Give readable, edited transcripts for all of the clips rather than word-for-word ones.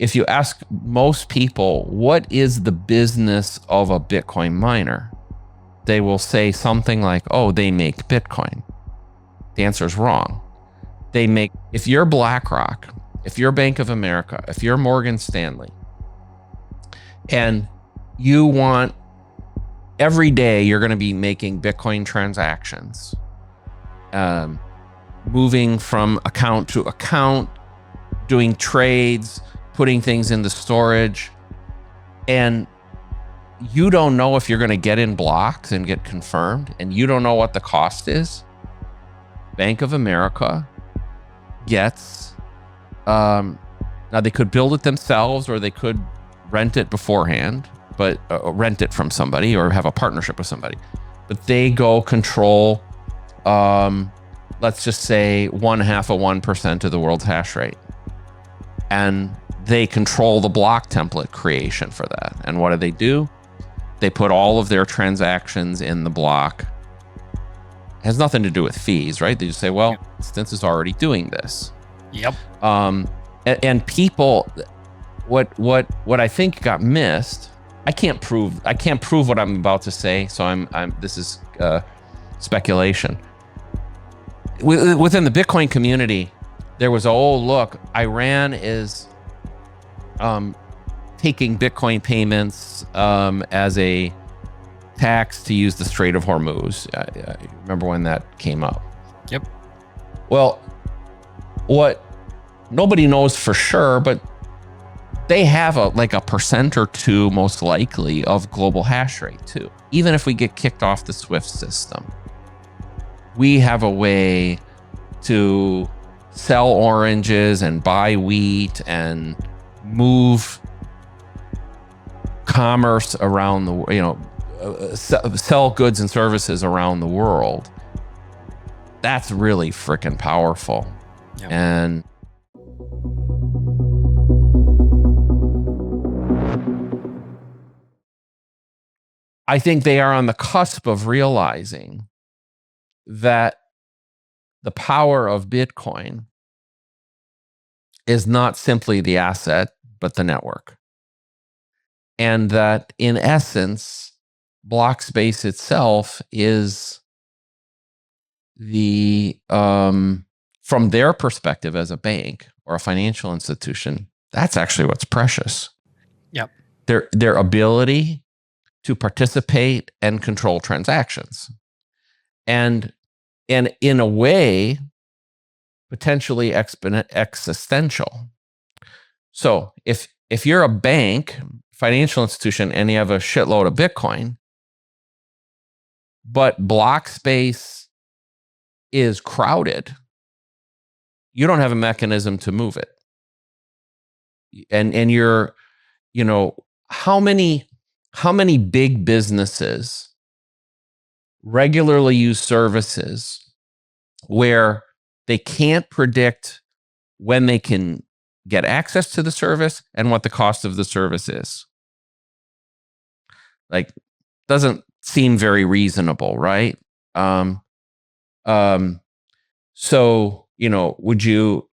if you ask most people, what is the business of a Bitcoin miner? They will say something like, oh, they make Bitcoin. The answer is wrong. If you're BlackRock, if you're Bank of America, if you're Morgan Stanley, and you want every day you're going to be making Bitcoin transactions, moving from account to account, doing trades, putting things into storage, and you don't know if you're going to get in blocks and get confirmed, and you don't know what the cost is. Bank of America gets, now they could build it themselves or they could rent it beforehand, but rent it from somebody or have a partnership with somebody. But they go control, let's just say 0.5% of the world's hash rate. And they control the block template creation for that. And what do? They put all of their transactions in the block. It has nothing to do with fees, right? They just say, well, Instance is already doing this. Yep. And people, what I think got missed, I can't prove what I'm about to say, so this is speculation. Within the Bitcoin community, there was, oh, look, Iran is taking Bitcoin payments as a tax to use the Strait of Hormuz. I remember when that came up. Yep. Well, what nobody knows for sure, but they have a 1% or 2% most likely of global hash rate too. Even if we get kicked off the SWIFT system, we have a way to sell oranges and buy wheat and move commerce around the, sell goods and services around the world. That's really freaking powerful. Yep. And I think they are on the cusp of realizing that the power of Bitcoin is not simply the asset, but the network. And that in essence, block space itself is the, from their perspective as a bank or a financial institution, that's actually what's precious. Yep. Their ability to participate and control transactions. And in a way, potentially existential. So if you're a bank, financial institution, and you have a shitload of Bitcoin, but block space is crowded, you don't have a mechanism to move it. And you're, how many big businesses regularly use services where they can't predict when they can get access to the service and what the cost of the service is? Doesn't seem very reasonable, right? So, would you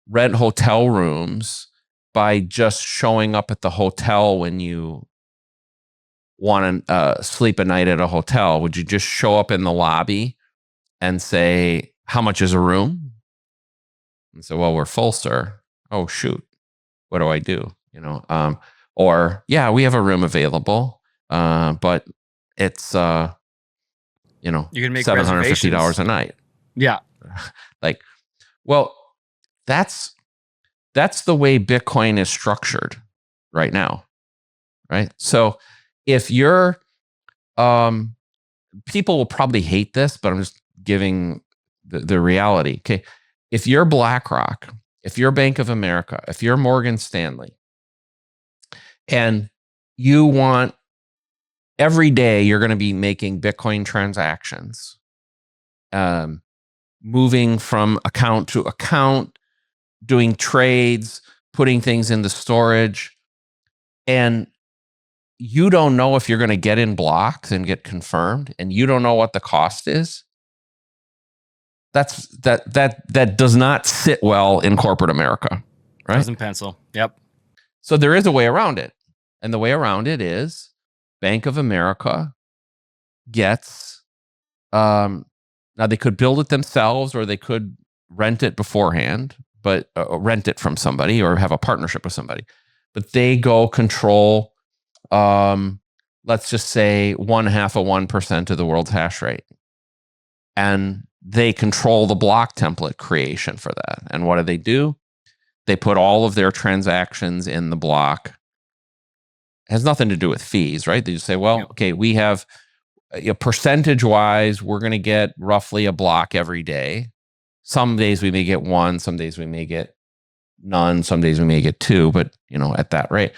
rent hotel rooms by just showing up at the hotel when you want to sleep a night at a hotel? Would you just show up in the lobby and say, how much is a room? And so, well, we're full, sir. Oh, shoot. What do I do? Or, yeah, we have a room available, but it's, you can make $750 a night. Yeah. Well, that's the way Bitcoin is structured right now, right? So if you're, people will probably hate this, but I'm just giving the reality. Okay. If you're BlackRock, if you're Bank of America, if you're Morgan Stanley, and you want every day you're going to be making Bitcoin transactions, moving from account to account, doing trades, putting things into storage, and you don't know if you're going to get in blocks and get confirmed, and you don't know what the cost is, that does not sit well in corporate America. right? Doesn't pencil. Yep. So there is a way around it. And the way around it is Bank of America gets, now they could build it themselves or they could rent it beforehand, but rent it from somebody or have a partnership with somebody. But they go control, let's just say 0.5% of the world's hash rate. And they control the block template creation for that. And what do? They put all of their transactions in the block. It has nothing to do with fees, right? They just say, well, okay, we have, percentage-wise, we're going to get roughly a block every day. Some days we may get one, some days we may get none, some days we may get two, but, at that rate.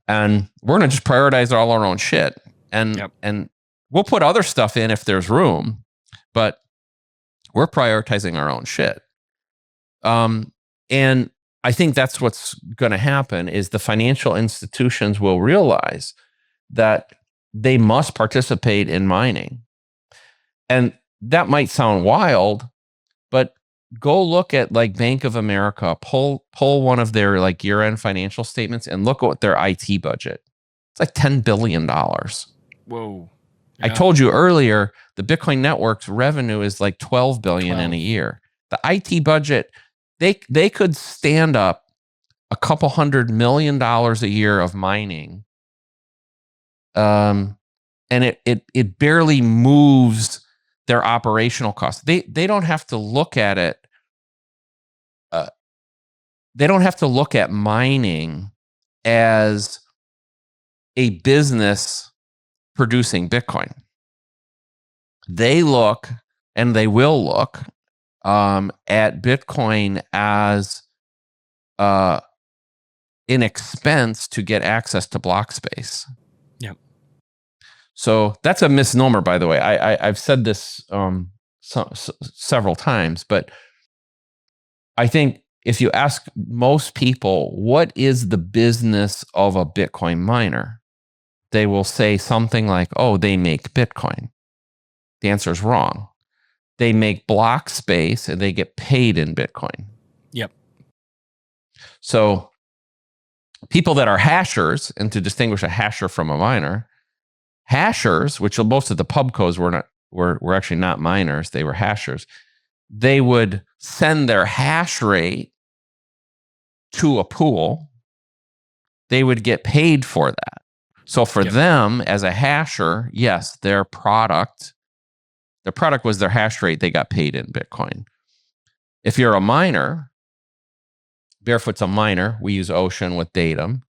And we're going to just prioritize all our own shit. And we'll put other stuff in if there's room, but we're prioritizing our own shit. And I think that's what's going to happen is the financial institutions will realize that they must participate in mining. And that might sound wild, but go look at like Bank of America, pull one of their like year-end financial statements and look at their IT budget. It's like $10 billion. Whoa. Yeah. I told you earlier, the Bitcoin network's revenue is like 12 billion in a year. The IT budget, they could stand up a couple $100 million a year of mining. And it barely moves their operational costs. They don't have to look at it. They don't have to look at mining as a business producing Bitcoin. They look, and they will look, at Bitcoin as an expense to get access to block space. Yep. So that's a misnomer, by the way. I've said this several times, but I think if you ask most people, what is the business of a Bitcoin miner? They will say something like, oh, they make Bitcoin. The answer is wrong. They make block space and they get paid in Bitcoin. Yep. So people that are hashers, and to distinguish a hasher from a miner, hashers, which most of the pubcos were actually not miners, they were hashers. They would send their hash rate to a pool. They would get paid for that. So for them as a hasher, yes, their product was their hash rate. They got paid in Bitcoin. If you're a miner, Barefoot's a miner. We use Ocean with Datum.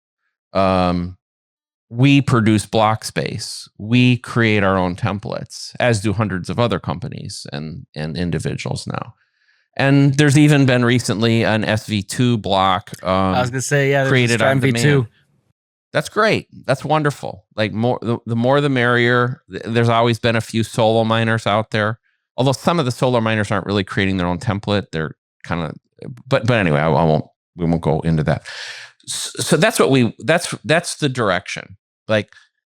We produce block space. We create our own templates, as do hundreds of other companies and individuals now. And there's even been recently an SV2 block. I was going to say, created on V2. demand. That's great. That's wonderful. Like the more the merrier. There's always been a few solo miners out there. Although some of the solo miners aren't really creating their own template. They're kind of, but anyway, we won't go into that. So that's that's the direction. Like,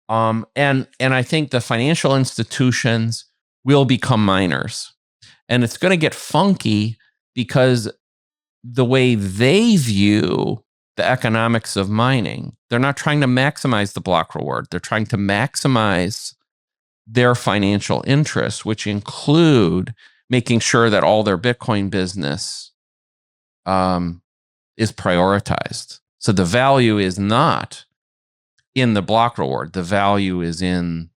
and I think the financial institutions will become miners. And it's going to get funky because the way they view the economics of mining, they're not trying to maximize the block reward. They're trying to maximize their financial interests, which include making sure that all their Bitcoin business is prioritized. So the value is not in the block reward. The value is in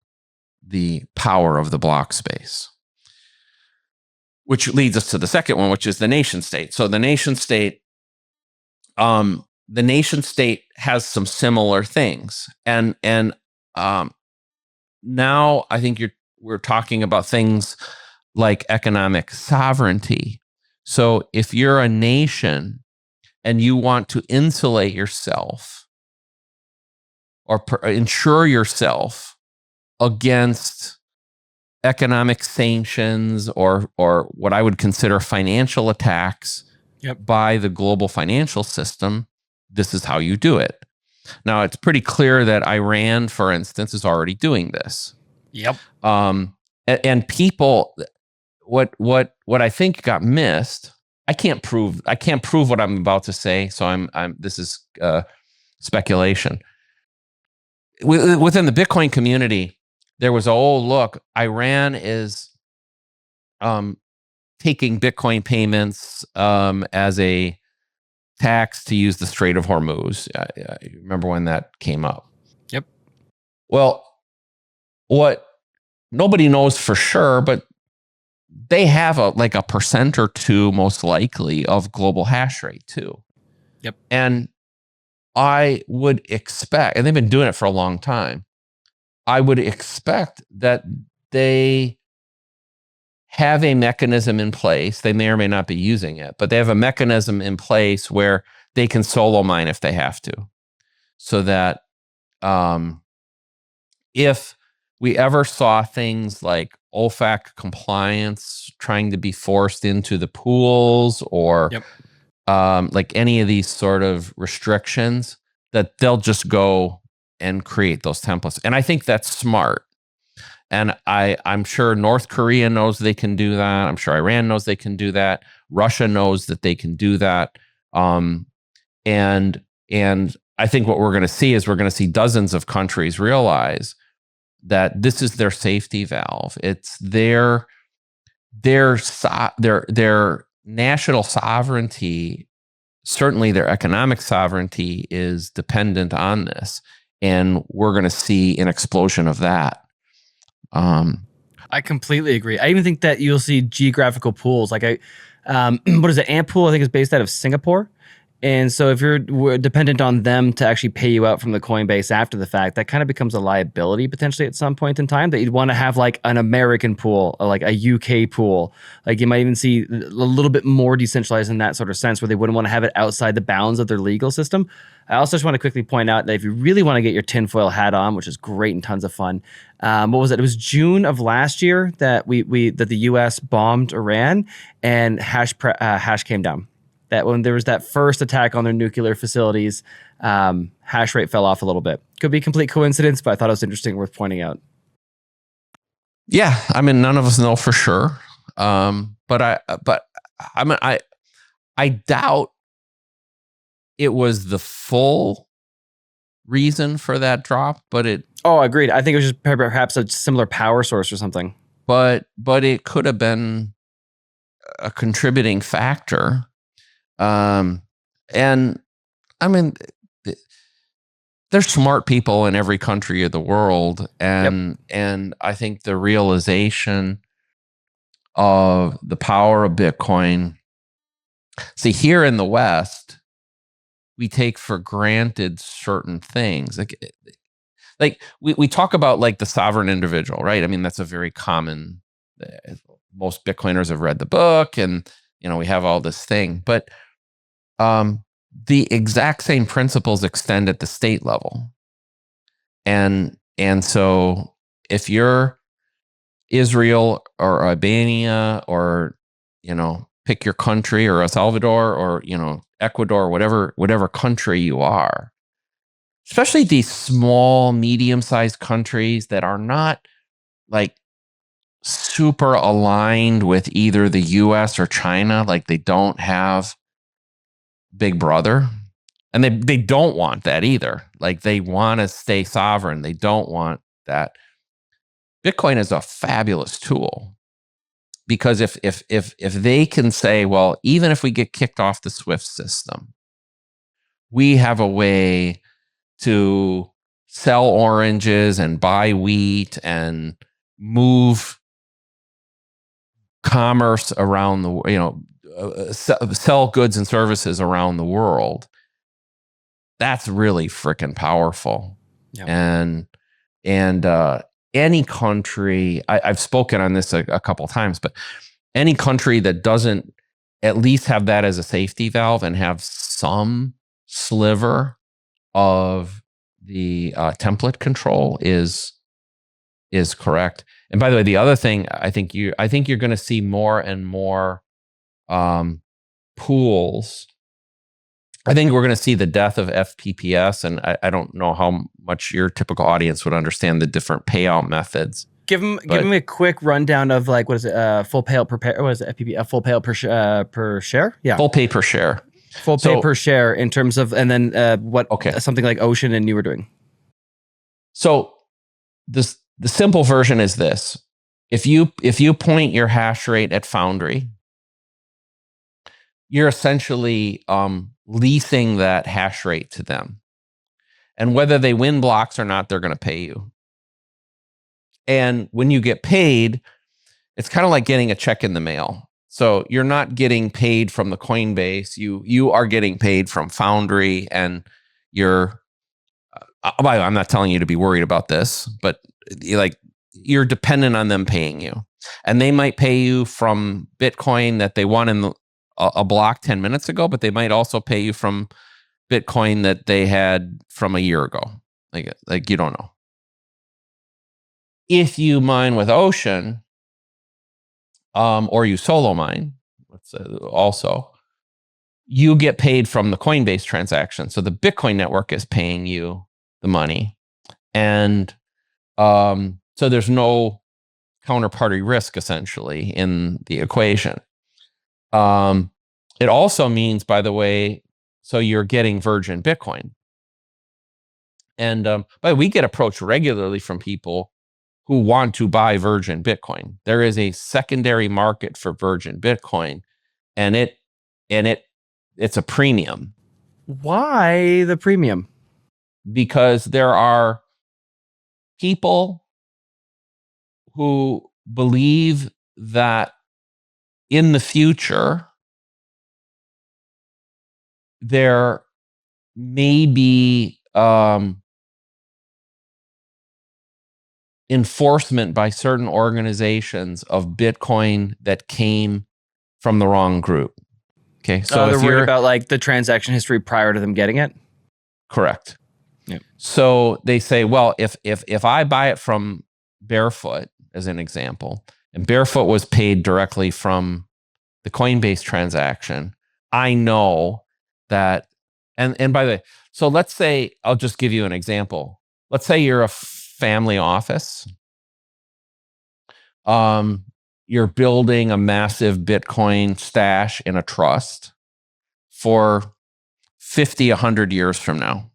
the power of the block space. Which leads us to the second one, which is the nation state. So the nation state has some similar things, and now I think we're talking about things like economic sovereignty. So if you're a nation and you want to insulate yourself or ensure yourself against economic sanctions or what I would consider financial attacks by the global financial system, this is how you do it. Now, it's pretty clear that Iran, for instance, is already doing this. Yep. And people, what I think got missed, I can't prove what I'm about to say. So this is speculation. Within the Bitcoin community, there was, look, Iran is taking Bitcoin payments as a tax to use the Strait of Hormuz. I remember when that came up. Yep. Well, what nobody knows for sure, but they have a 1% or 2 most likely of global hash rate too. Yep. And I would expect, and they've been doing it for a long time, I would expect that they have a mechanism in place. They may or may not be using it, but they have a mechanism in place where they can solo mine if they have to. So that if we ever saw things like OFAC compliance trying to be forced into the pools, or like any of these sort of restrictions, that they'll just go and create those templates. And I think that's smart. And I'm sure North Korea knows they can do that. I'm sure Iran knows they can do that. Russia knows that they can do that. And I think what we're going to see is we're going to see dozens of countries realize that this is their safety valve. It's their national sovereignty, certainly their economic sovereignty, is dependent on this. And we're going to see an explosion of that. I completely agree. I even think that you'll see geographical pools. Like what is it? Ant Pool, I think, is based out of Singapore. And so if you're dependent on them to actually pay you out from the Coinbase after the fact, that kind of becomes a liability potentially at some point in time, that you'd want to have like an American pool, or like a UK pool. Like you might even see a little bit more decentralized in that sort of sense, where they wouldn't want to have it outside the bounds of their legal system. I also just want to quickly point out that if you really want to get your tinfoil hat on, which is great and tons of fun, what was it? It was June of last year that that the US bombed Iran, and hash came down. That when there was that first attack on their nuclear facilities, hash rate fell off a little bit. Could be a complete coincidence, but I thought it was interesting, worth pointing out. Yeah, I mean, none of us know for sure, but I doubt it was the full reason for that drop. But agreed. I think it was just perhaps a similar power source or something. But it could have been a contributing factor. And I mean, there's smart people in every country of the world. And I think the realization of the power of Bitcoin. See, here in the West, we take for granted certain things. Like we talk about like the sovereign individual, right? I mean, that's a very common, most Bitcoiners have read the book, and, we have all this thing, but the exact same principles extend at the state level. And so if you're Israel or Albania, or, pick your country, or El Salvador, or, Ecuador, whatever country you are, especially these small, medium-sized countries that are not like super aligned with either the US or China, like they don't have Big Brother, and they don't want that either. Like they want to stay sovereign. They don't want that. Bitcoin is a fabulous tool, because if they can say, well, even if we get kicked off the SWIFT system, we have a way to sell oranges and buy wheat and move commerce around the, sell goods and services around the world. That's really freaking powerful. Yeah. And any country, I've spoken on this a couple of times, but any country that doesn't at least have that as a safety valve and have some sliver of the template control is correct. And by the way, the other thing, I think you're going to see more and more pools. I think we're going to see the death of FPPS, and I don't know how much your typical audience would understand the different payout methods. Give him a quick rundown of like, what is it? Full pay per pair. What is it? FPP? Full pay per share? Yeah. Full pay per share. Full pay per share in terms of, and then something like Ocean and you were doing. So the simple version is this. If you point your hash rate at Foundry, you're essentially leasing that hash rate to them. And whether they win blocks or not, they're going to pay you. And when you get paid, it's kind of like getting a check in the mail. So you're not getting paid from the Coinbase. You are getting paid from Foundry, and you're. I'm not telling you to be worried about this, but you're dependent on them paying you, and they might pay you from Bitcoin that they won in a block 10 minutes ago, but they might also pay you from Bitcoin that they had from a year ago. Like you don't know. If you mine with Ocean, or you solo mine, also, you get paid from the Coinbase transaction. So the Bitcoin network is paying you the money. And so there's no counterparty risk, essentially, in the equation. It also means, by the way, so you're getting virgin Bitcoin. And but we get approached regularly from people who want to buy virgin Bitcoin. There is a secondary market for virgin Bitcoin, and it's a premium. Why the premium? Because there are people who believe that in the future there may be enforcement by certain organizations of Bitcoin that came from the wrong group. Okay, so they're worried about like the transaction history prior to them getting it. Correct. Yep. So they say, well, if I buy it from Barefoot, as an example, and Barefoot was paid directly from the Coinbase transaction, I know that. And by the way, so let's say, I'll just give you an example. Let's say you're a family office. You're building a massive Bitcoin stash in a trust for 50, 100 years from now.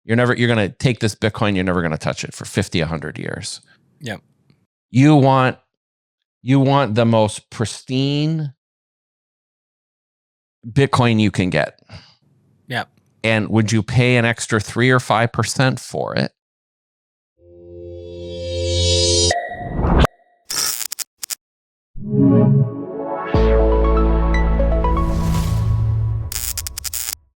You're going to take this Bitcoin, you're never going to touch it for 50, 100 years. Yep. You want the most pristine Bitcoin you can get. Yep. And would you pay an extra 3 or 5% for it?